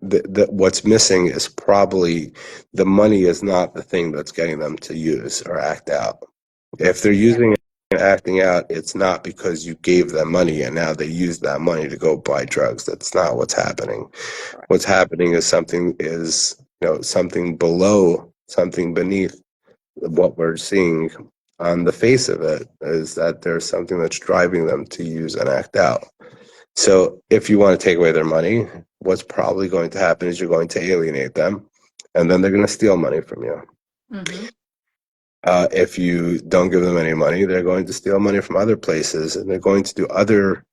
what's missing is probably the money is not the thing that's getting them to use or act out. If they're using it and acting out, it's not because you gave them money and now they use that money to go buy drugs. That's not what's happening. Correct. What's happening is something below, something beneath what we're seeing on the face of it is that there's something that's driving them to use and act out. So if you want to take away their money, what's probably going to happen is you're going to alienate them, and then they're going to steal money from you. Mm-hmm. If you don't give them any money, they're going to steal money from other places, and they're going to do other,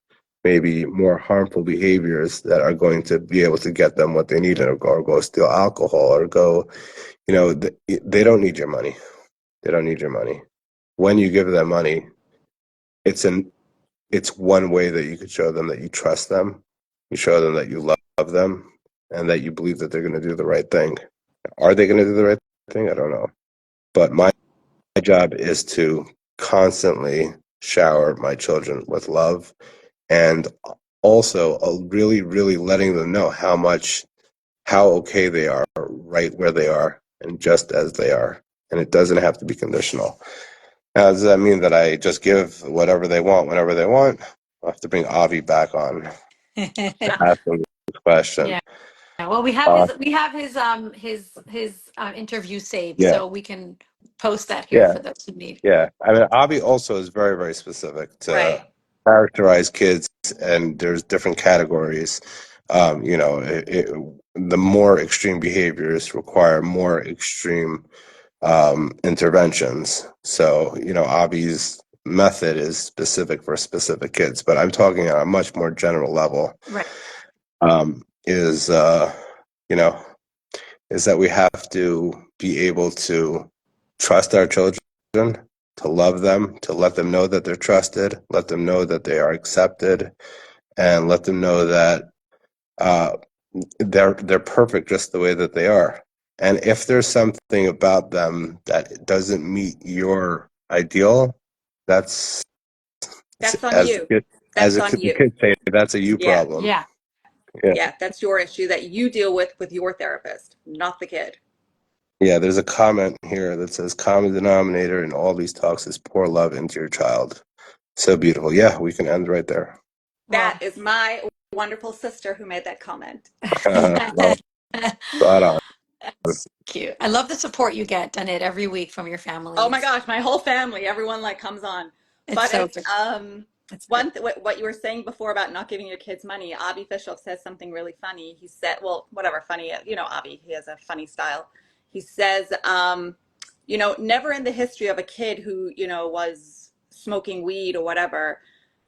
maybe more harmful behaviors that are going to be able to get them what they need, or go steal alcohol, or go, they don't need your money. They don't need your money. When you give them money, it's one way that you could show them that you trust them. You show them that you love them and that you believe that they're going to do the right thing. Are they going to do the right thing? I don't know. But my job is to constantly shower my children with love and also really, really letting them know how okay they are right where they are and just as they are. And it doesn't have to be conditional. Now, does that mean that I just give whatever they want whenever they want? I'll have to bring Avi back on to ask him this question. Yeah. Well, Uh, his interview saved, yeah, so we can post that here yeah, for those who need. yeah. I mean, Avi also is very, very specific Right. to characterize kids, and there's different categories. The more extreme behaviors require more extreme interventions. So, Avi's method is specific for specific kids, but I'm talking on a much more general level. Right. Is you know is that we have to be able to trust our children, to love them, to let them know that they're trusted, let them know that they are accepted, and let them know that uh, they're perfect just the way that they are. And if there's something about them that doesn't meet your ideal, that's That's on as the you. kid, That's on the you. kids say, that's a you Yeah. problem. Yeah. Yeah, Yeah. That's your issue that you deal with your therapist, not the kid. yeah. There's a comment here that says common denominator in all these talks is pour love into your child. So beautiful. Yeah, we can end right there. That Well, is my wonderful sister who made that comment. Love, spot on. that's cute. I love the support you get, Danit, every week from your family. Oh my gosh, my whole family, everyone like comes on. It's But so it's good. It's good. what you were saying before about not giving your kids money. Avi Fishoff says something really funny. He said, well, whatever funny, Avi, he has a funny style. He says, never in the history of a kid who, was smoking weed or whatever,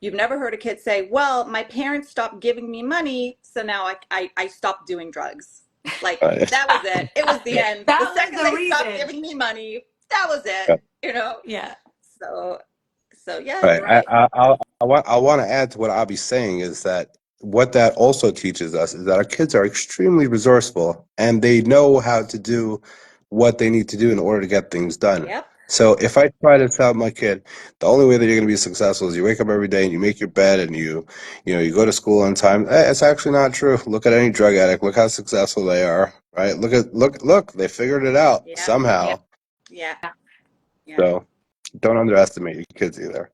you've never heard a kid say, well, my parents stopped giving me money, so now I stopped doing drugs. Like Right. that was it. It was the end. The That was second the they stopped reason. giving me money, that was it. Yeah. So, Yeah. so yeah, Right. you're right. I want to add to what Abi's saying is that what that also teaches us is that our kids are extremely resourceful and they know how to do what they need to do in order to get things done. Yep. So if I try to tell my kid the only way that you're going to be successful is you wake up every day and you make your bed and you go to school on time, it's actually not true. Look at any drug addict. Look how successful they are. Right. Look. They figured it out Yeah. Yeah. somehow. Yeah. Yeah. So don't underestimate your kids either.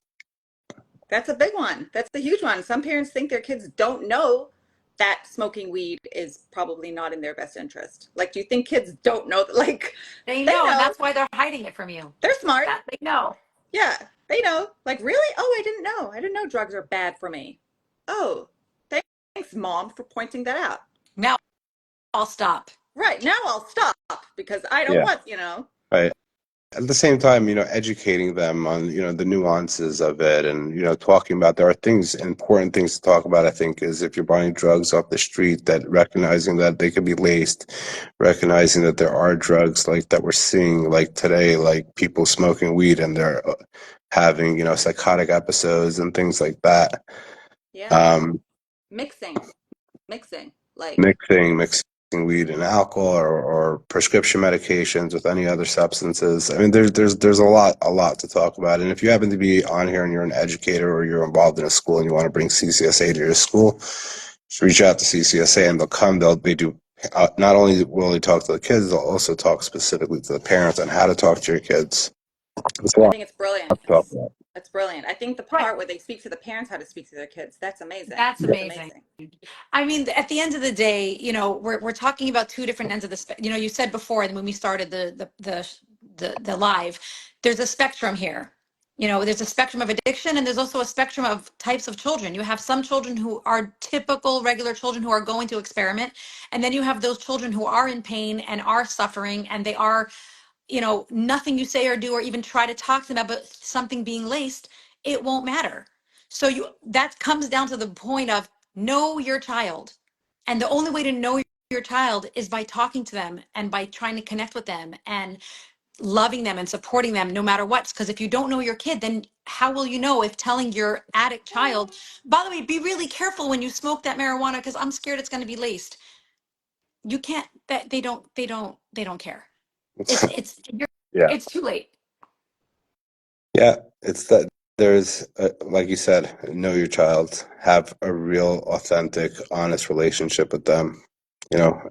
That's a big one. That's a huge one. Some parents think their kids don't know that smoking weed is probably not in their best interest. Like, do you think kids don't know that? Like, They they know, and know. that's why they're hiding it from you. They're smart. That they know. Yeah, they know. Like, really? Oh, I didn't know. I didn't know drugs are bad for me. Oh, thanks, mom, for pointing that out. Now I'll stop. Right, now I'll stop because I don't Yeah. want. Right. At the same time, educating them on, the nuances of it and, talking about there are important things to talk about, I think, is if you're buying drugs off the street, that recognizing that they could be laced, recognizing that there are drugs like that we're seeing like today, like people smoking weed and they're having, psychotic episodes and things like that. Yeah, Um, mixing, mixing. Like, mixing weed and alcohol or prescription medications with any other substances. I mean, there's a lot to talk about. And if you happen to be on here and you're an educator or you're involved in a school and you want to bring CCSA to your school, just reach out to CCSA and they'll come. They do. Not only will they talk to the kids, they'll also talk specifically to the parents on how to talk to your kids. There's a I lot think it's brilliant. to talk about. That's brilliant. I think the Right. part where they speak to the parents how to speak to their kids, that's amazing. That's Yeah. That's amazing. amazing. I mean, at the end of the day, we're talking about two different ends of the you said before when we started the live, there's a spectrum here. There's a spectrum of addiction and there's also a spectrum of types of children. You have some children who are typical regular children who are going to experiment, and then you have those children who are in pain and are suffering and they are, nothing you say or do or even try to talk to them about something being laced, it won't matter. So that comes down to the point of know your child. And the only way to know your child is by talking to them and by trying to connect with them and loving them and supporting them no matter what. Because if you don't know your kid, then how will you know if telling your addict child, by the way, be really careful when you smoke that marijuana because I'm scared it's going to be laced. You can't, that they don't care. Yeah. It's too late. Yeah, it's that there's, like you said, know your child, have a real, authentic, honest relationship with them,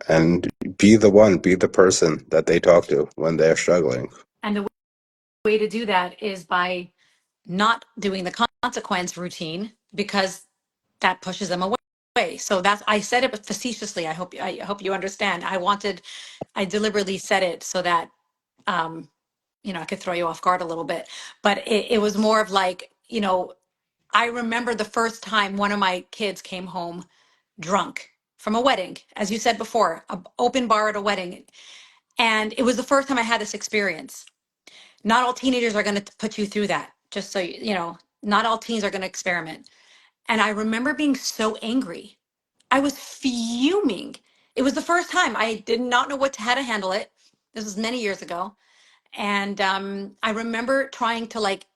and be the person that they talk to when they're struggling. And the way to do that is by not doing the consequence routine because that pushes them away. So I said it facetiously. I hope you understand. I deliberately said it so that I could throw you off guard a little bit. But it was more of like, I remember the first time one of my kids came home drunk from a wedding, as you said before, an open bar at a wedding. And it was the first time I had this experience. Not all teenagers are going to put you through that. Just so you know, not all teens are going to experiment. And I remember being so angry. I was fuming. It was the first time I did not know how to handle it. This was many years ago. And I remember trying to like,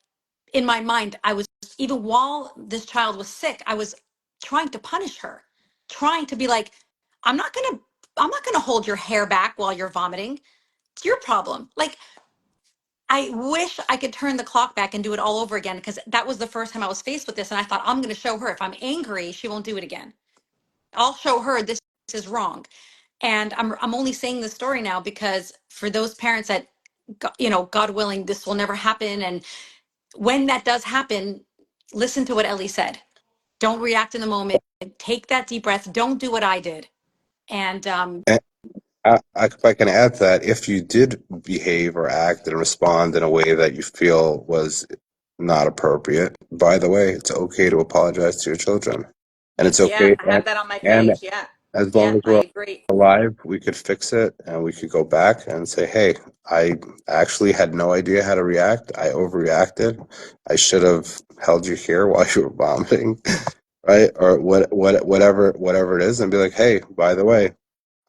in my mind, I was, even while this child was sick, I was trying to punish her, trying to be like, I'm not gonna, I'm not gonna hold your hair back while you're vomiting. It's your problem. Like, I wish I could turn the clock back and do it all over again, because that was the first time I was faced with this. And I thought, I'm gonna show her, if I'm angry, she won't do it again. I'll show her this is wrong. And I'm only saying this story now because for those parents that, you know, God willing, this will never happen. And when that does happen, listen to what Ellie said. Don't react in the moment. Take that deep breath. Don't do what I did. And If I can add to that, if you did behave or act and respond in a way that you feel was not appropriate, by the way, it's okay to apologize to your children. And it's Yeah, okay. I have that on my And page. Yeah. as long Yeah, as I we're agree. alive, we could fix it and we could go back and say, hey, I actually had no idea how to react. I overreacted. I should have held you here while you were vomiting, right? Or whatever it is, and be like, hey, by the way,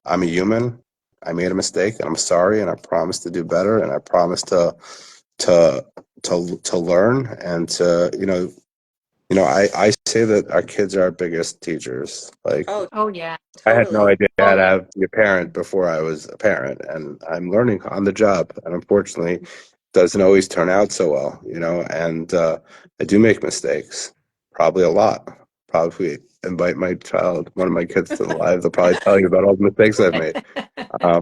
I'm a human. I made a mistake and I'm sorry and I promise to do better and I promise to to learn and to I say that our kids are our biggest teachers. Like Oh, oh yeah, I had no totally. idea how to totally. have be a parent before I was a parent, and I'm learning on the job. And unfortunately, it doesn't always turn out so well, And I do make mistakes, probably a lot. Probably invite my child, one of my kids, to the live. They'll probably tell you about all the mistakes I've made.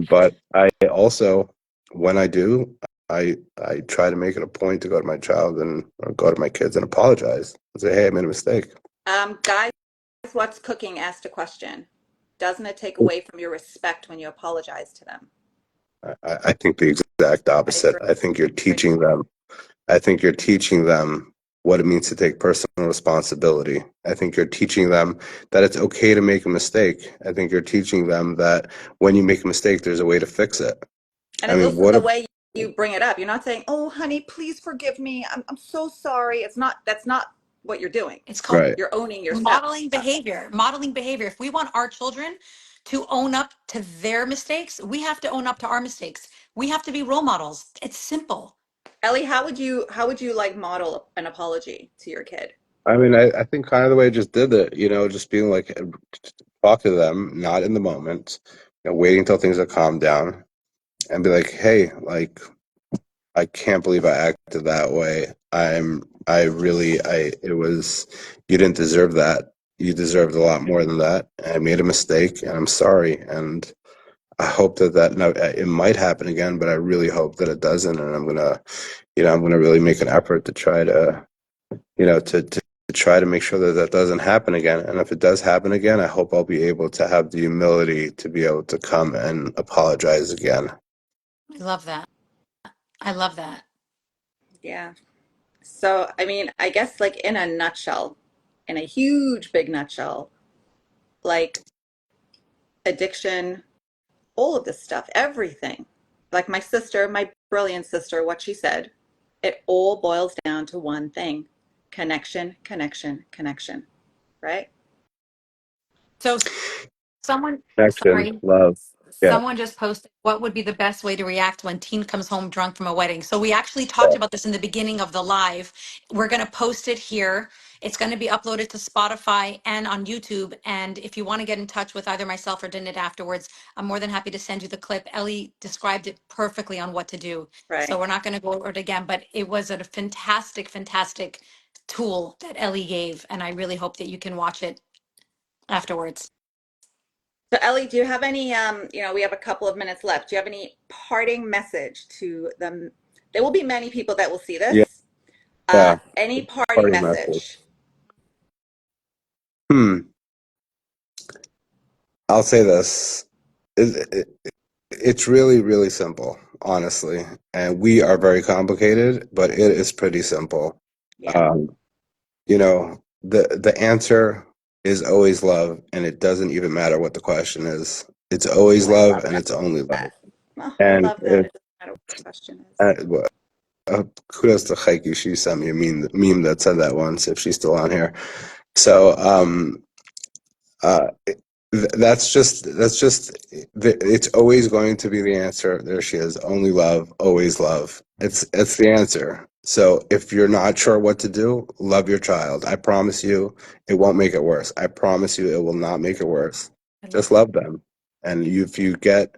But I also, when I do, I try to make it a point to go to my child and or go to my kids and apologize and say, "Hey, I made a mistake." Guys, what's cooking asked a question. Doesn't it take away from your respect when you apologize to them? I think the exact I opposite. agree. I think you're teaching them. I think you're teaching them what it means to take personal responsibility. I think you're teaching them that it's okay to make a mistake. I think you're teaching them that when you make a mistake, there's a way to fix it. And I it's mean, also what the a way you bring it up. You're not saying, "Oh, honey, please forgive me. I'm so sorry." It's not, that's not what you're doing. It's called right. You're owning your stuff. modeling behavior. Modeling behavior. If we want our children to own up to their mistakes, we have to own up to our mistakes. We have to be role models. It's simple. Ellie, how would you like model an apology to your kid? I mean, I think kind of the way I just did it, just being like, talk to them, not in the moment, waiting till things are calmed down and be like, hey, like, I can't believe I acted that way. It was, you didn't deserve that. You deserved a lot more than that. I made a mistake and I'm sorry. And I hope no, it might happen again, but I really hope that it doesn't. And I'm gonna really make an effort to try to, to try to make sure that that doesn't happen again. And if it does happen again, I hope I'll be able to have the humility to be able to come and apologize again. I love that. I love that. Yeah. So, I mean, I guess like in a nutshell, in a huge big nutshell, like addiction, all of this stuff, everything. Like my sister, my brilliant sister, what she said, it all boils down to one thing: connection, connection, connection, right? So someone, Connection, sorry, love. Yeah. someone just posted what would be the best way to react when teen comes home drunk from a wedding. So we actually talked about this in the beginning of the live. We're going to post it here. It's going to be uploaded to Spotify and on YouTube. And if you want to get in touch with either myself or Danit afterwards, I'm more than happy to send you the clip. Ellie described it perfectly on what to do. So Right. we're not going to go over it again, but it was a fantastic, fantastic tool that Ellie gave. And I really hope that you can watch it afterwards. So Ellie, do you have any, we have a couple of minutes left. Do you have any parting message to them? There will be many people that will see Yeah. this. Yeah. Any parting Party message. message? Hmm. I'll say this. It's really, really simple, honestly. And we are very complicated, but it is pretty simple. Yeah. Um, the answer is always love, and it doesn't even matter what the question is. It's always Oh, I love, love and it's only love. that. Oh, I And love that. It doesn't matter what the question is. well, kudos to Heike. She sent me a meme that said that once. If she's still on here, so it's always going to be the answer. There she is. Only love, always love. It's the answer. So if you're not sure what to do, love your child. I promise you it won't make it worse. I promise you it will not make it worse. Just love them. And if you get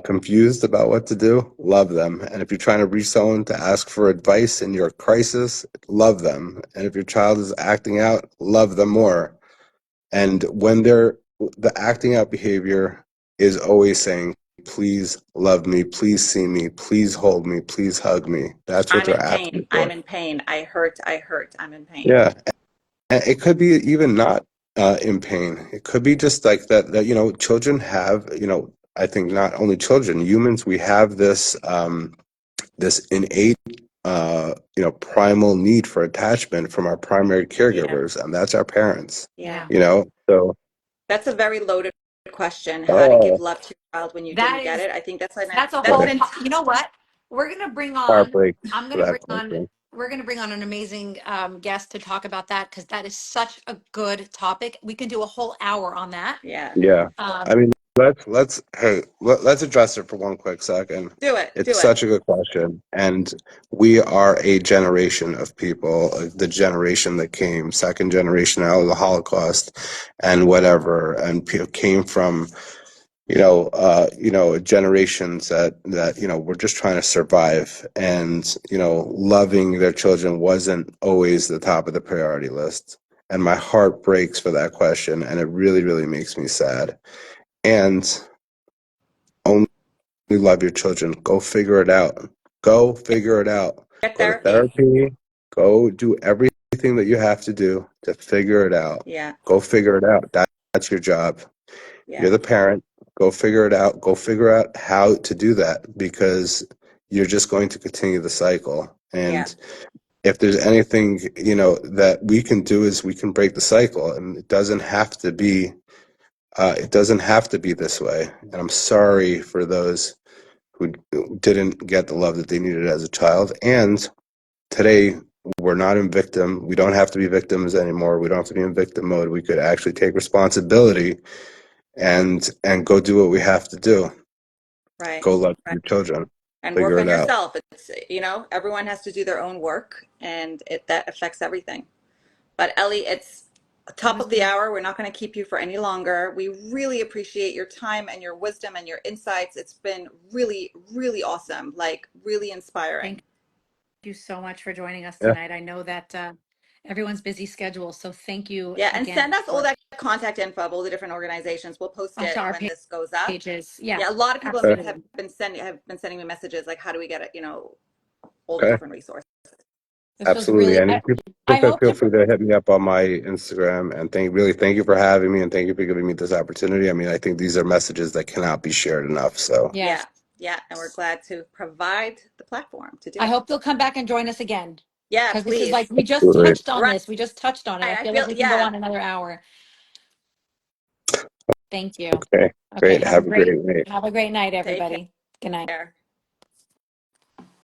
confused about what to do, love them. And if you're trying to reach someone to ask for advice in your crisis, love them. And if your child is acting out, love them more. And when the acting out behavior is always saying, please love me, please see me, please hold me, please hug me. That's what I'm they're in pain. asking I'm for. in pain. I hurt. I hurt. I'm in pain. Yeah. And it could be even not in pain. It could be just like that, children have, I think not only children, humans, we have this innate, primal need for attachment from our primary Yeah. caregivers, and that's our parents, Yeah. so, That's a very loaded question. How to give oh, love to your child when you That didn't get is it. I think that's that's a that's whole an right. you know what? We're gonna bring on Heartbreak I'm for gonna that bring on question. we're gonna bring on an amazing guest to talk about that because that is such a good topic. We can do a whole hour on that. yeah. Yeah. I Um, mean, let's address it for one quick second. Do it. It's Do it. such a good question. And we are a generation of people, the generation that came, second generation out of the Holocaust and whatever, and came from, generations that, were just trying to survive. And, loving their children wasn't always the top of the priority list. And my heart breaks for that question. And it really, really makes me sad. And only love your children. Go figure it out. Go figure it out. Get Go to therapy. therapy. Go do everything that you have to do to figure it out. Yeah. Go figure it out. That's your job. You're Yeah. the parent. Go figure it out. Go figure out how to do that because you're just going to continue the cycle. Yeah. And if there's anything, that we can do is we can break the cycle, and it doesn't have to be this way. And I'm sorry for those who didn't get the love that they needed as a child. And today, we're not in victim. We don't have to be victims anymore. We don't have to be in victim mode. We could actually take responsibility and go do what we have to do. Right. Go love Right. your children. And work Figure on it out. yourself. It's, everyone has to do their own work and that affects everything. But Ellie, it's it top was of the good. hour. We're not going to keep you for any longer. We really appreciate your time and your wisdom and your insights. It's been really, really awesome, like really inspiring. Thank you so much for joining us Yeah. tonight. I know that everyone's busy schedule, so thank you Yeah, and again send us all for that contact info of all the different organizations. We'll post to it our when this goes up. pages. Yeah, Yeah, a lot of people Okay. absolutely. have been sending me messages like, how do we get it? All the Okay. different resources. This was Absolutely. really. And people I can hope feel to. free to hit me up on my Instagram and thank you for having me and thank you for giving me this opportunity. I mean, I think these are messages that cannot be shared enough. So Yes. Yeah, yeah, and we're glad to provide the platform to do I it. hope you'll come back and join us again Yeah, because this is like please. we just absolutely. touched on Right. this. We just touched on it. I I feel like feel, we can go yeah. on another hour. Thank you. Okay. Okay, Great. Have a great night. have a great night, Take everybody. Good night. care.